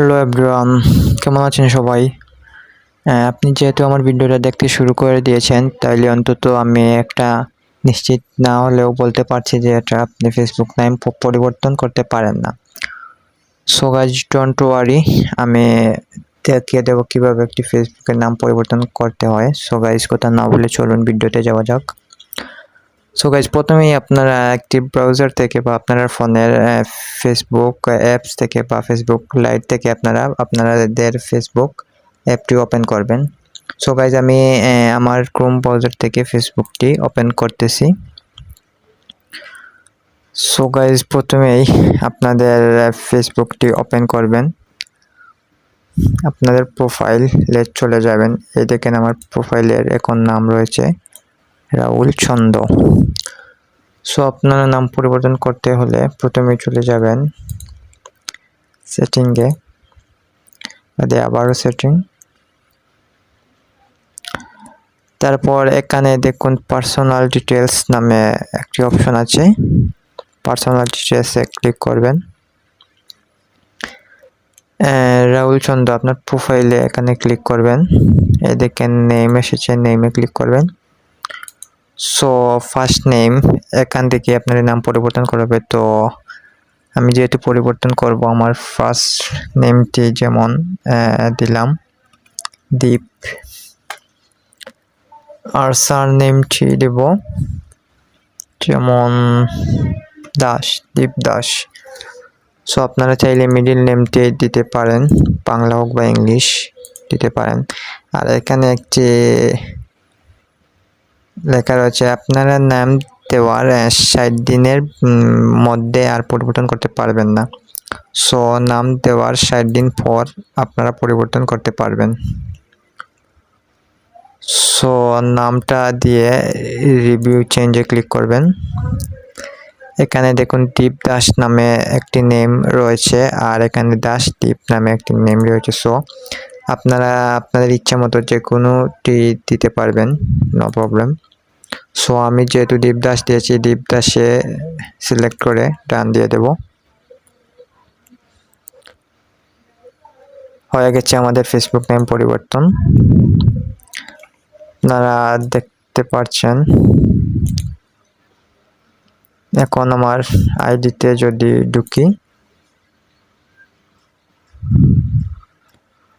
Hello everyone, কেমন আছেন সবাই? আপনি যেহেতু আমার ভিডিওটা দেখতে শুরু করে দিয়েছেন, তাইলে অন্তত আমি একটা নিশ্চিত না হলেও বলতে পারছি যে এটা আপনি ফেসবুক নাম পরিবর্তন করতে পারেন না। সো গাইজ, ডোন্ট ওয়ারি, আমি দেখিয়ে দেবো কীভাবে একটি ফেসবুকের নাম পরিবর্তন করতে হয়। সো গাইজ, কথা না বলে চলুন ভিডিওতে যাওয়া যাক। সো গাইজ, প্রথমেই আপনারা একটি ব্রাউজার থেকে বা আপনার ফোনের ফেসবুক অ্যাপস থেকে বা ফেসবুক লাইট থেকে আপনাদের ফেসবুক অ্যাপটি ওপেন করবেন। সো গাইজ, আমি আমার ক্রোম ব্রাউজার থেকে ফেসবুকটি ওপেন করতেছি। সো গাইজ, প্রথমেই আপনাদের ফেসবুকটি ওপেন করবেন, আপনাদের প্রোফাইলে চলে যাবেন। এই দেখেন আমার প্রোফাইলের এখন নাম রয়েছে রাহুল চন্দ। সো আপনার নাম পরিবর্তন করতে হলে প্রথমে চলে যাবেন সেটিংয়ে, আবারও সেটিং, তারপর এখানে দেখুন পার্সোনাল ডিটেলস নামে একটি অপশন আছে। পার্সোনাল ডিটেলসে ক্লিক করবেন। রাহুল চন্দ আপনার প্রোফাইলে এখানে ক্লিক করবেন। এই দেখেন নেম এসেছে, নেমে ক্লিক করবেন। সো ফার্স্ট নেম, এখান থেকে আপনার নাম পরিবর্তন করবে। তো আমি যেহেতু পরিবর্তন করব, আমার ফার্স্ট নেমটি যেমন দিলাম দীপ, আর সার নেমটি দেব যেমন দাস, দীপ দাস। সো আপনারা চাইলে মিডিল নেমটি দিতে পারেন, বাংলা হোক বা ইংলিশ দিতে পারেন। আর এখানে একটি লেখা রয়েছে আপনারা নাম দেওয়ার 60 দিনের মধ্যে আর পরিবর্তন করতে পারবেন না। সো নাম দেওয়ার 60 দিন পর আপনারা পরিবর্তন করতে পারবেন। সো নামটা দিয়ে রিভিউ চেঞ্জে ক্লিক করবেন। এখানে দেখুন দীপ দাস নামে একটি নেম রয়েছে, আর এখানে দাস দীপ নামে একটি নেম রয়েছে। সো আপনারা আপনাদের ইচ্ছা মতো যে কোনোটি দিতে পারবেন, নো প্রবলেম। সো আমি যেহেতু দীপদাস দিয়েছি, দীপদাসে সিলেক্ট করে ডান দিয়ে দেব। হয়ে গেছে আমাদের ফেসবুক নেম পরিবর্তন, আপনারা দেখতে পাচ্ছেন। এখন আমার আইডিতে যদি ঢুকি,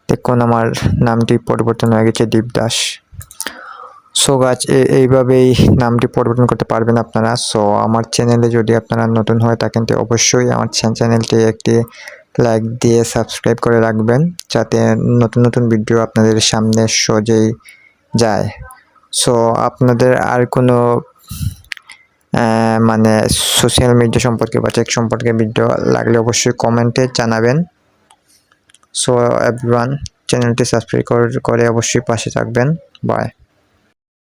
দেখুন আমার নামটি পরিবর্তন হয়ে গেছে দীপদাস। সো গাছ, এইভাবেই নামটি পরিবর্তন করতে পারবেন আপনারা। সো আমার চ্যানেলে যদি আপনারা নতুন হয়ে থাকেন, তো অবশ্যই আমার চ্যানেলটি একটি লাইক দিয়ে সাবস্ক্রাইব করে রাখবেন, যাতে নতুন নতুন ভিডিও আপনাদের সামনে সহজেই যায়। সো আপনাদের আর কোনো মানে সোশ্যাল মিডিয়া সম্পর্কে বা টেক সম্পর্কে ভিডিও লাগলে অবশ্যই কমেন্টে জানাবেন। সো এভরিওয়ান, চ্যানেলটি সাবস্ক্রাইব করে অবশ্যই পাশে থাকবেন। বাই।